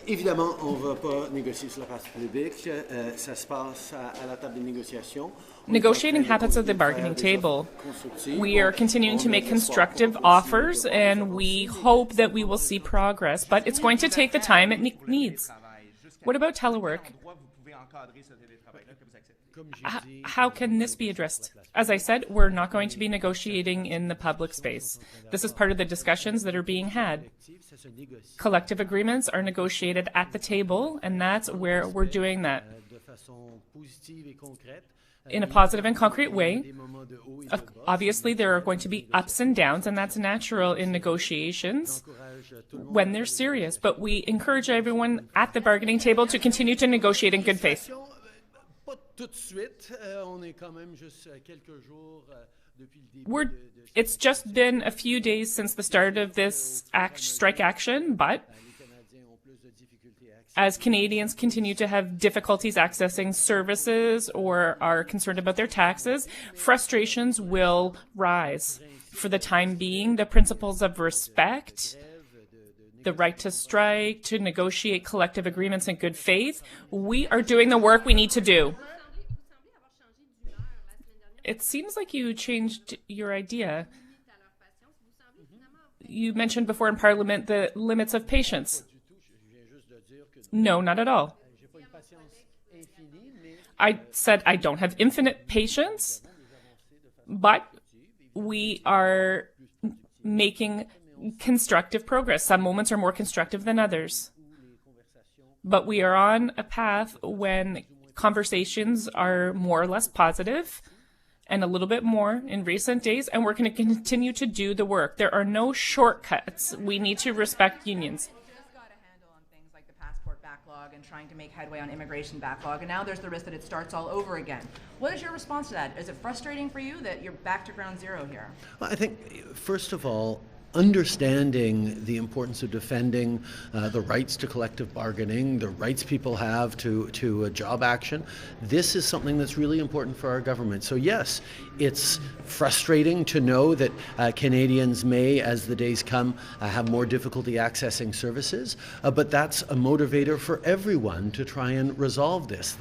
Évidemment, on ne va pas négocier sur la place publique. Ça se passe à la table de négociation. Negotiating happens at the bargaining table. We are continuing to make constructive offers, and we hope that we will see progress, but it's going to take the time it needs. What about telework? How can this be addressed? As I said, we're not going to be negotiating in the public space. This is part of the discussions that are being had. Collective agreements are negotiated at the table, and that's where we're doing that in a positive and concrete way. Obviously, there are going to be ups and downs, and that's natural in negotiations when they're serious. But we encourage everyone at the bargaining table to continue to negotiate in good faith. It's just been a few days since the start of this strike action, but as Canadians continue to have difficulties accessing services or are concerned about their taxes, frustrations will rise. For the time being, the principles of respect, the right to strike, to negotiate collective agreements in good faith, we are doing the work we need to do. It seems like you changed your idea. You mentioned before in Parliament the limits of patience. No, not at all. I said I don't have infinite patience, but we are making constructive progress. Some moments are more constructive than others. But we are on a path when conversations are more or less positive, and a little bit more in recent days, and we're going to continue to do the work. There are no shortcuts. We need to respect unions. Just got a handle on things like the passport backlog and trying to make headway on immigration backlog, and now there's the risk that it starts all over again. What is your response to that? Is it frustrating for you that you're back to ground zero here? Well, I think, first of all, understanding the importance of defending the rights to collective bargaining, the rights people have to a job action. This is something that's really important for our government. So yes, it's frustrating to know that Canadians may, as the days come, have more difficulty accessing services, but that's a motivator for everyone to try and resolve this.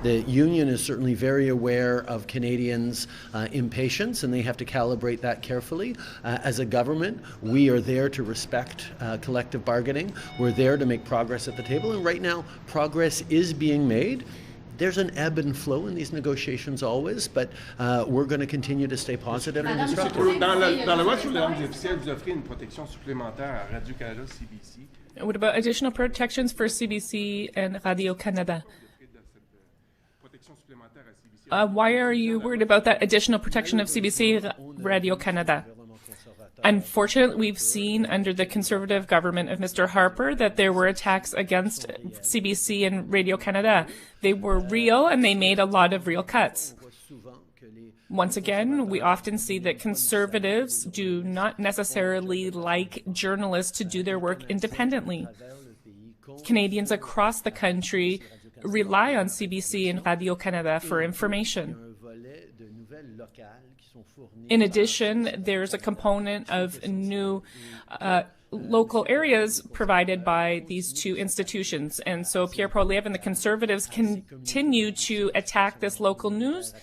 The union is certainly very aware of Canadians' impatience, and they have to calibrate that carefully. As a government, we are there to respect collective bargaining. We're there to make progress at the table, and right now, progress is being made. There's an ebb and flow in these negotiations always, but we're going to continue to stay positive and constructive. Dans la loi sur les langues officielles, vous offrez une protection supplémentaire à Radio-Canada, CBC. What about additional protections for CBC and Radio-Canada? Why are you worried about that additional protection of CBC, Radio-Canada? Unfortunately, we've seen under the Conservative government of Mr. Harper that there were attacks against CBC and Radio-Canada. They were real, and they made a lot of real cuts. Once again, we often see that Conservatives do not necessarily like journalists to do their work independently. Canadians across the country rely on CBC and Radio-Canada for information. In addition, there's a component of new local areas provided by these two institutions. And so Pierre Poilievre and the Conservatives continue to attack this local news.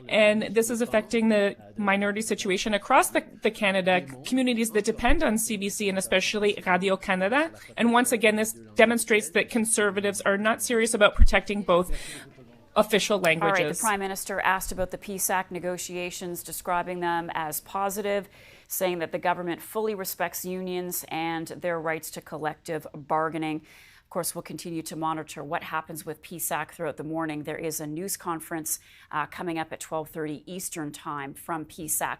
And this is affecting the minority situation across the Canada, communities that depend on CBC and especially Radio-Canada. And once again, this demonstrates that Conservatives are not serious about protecting both official languages. All right, the Prime Minister asked about the PSAC negotiations, describing them as positive, saying that the government fully respects unions and their rights to collective bargaining. Of course, we'll continue to monitor what happens with PSAC throughout the morning. There is a news conference coming up at 12:30 Eastern Time from PSAC.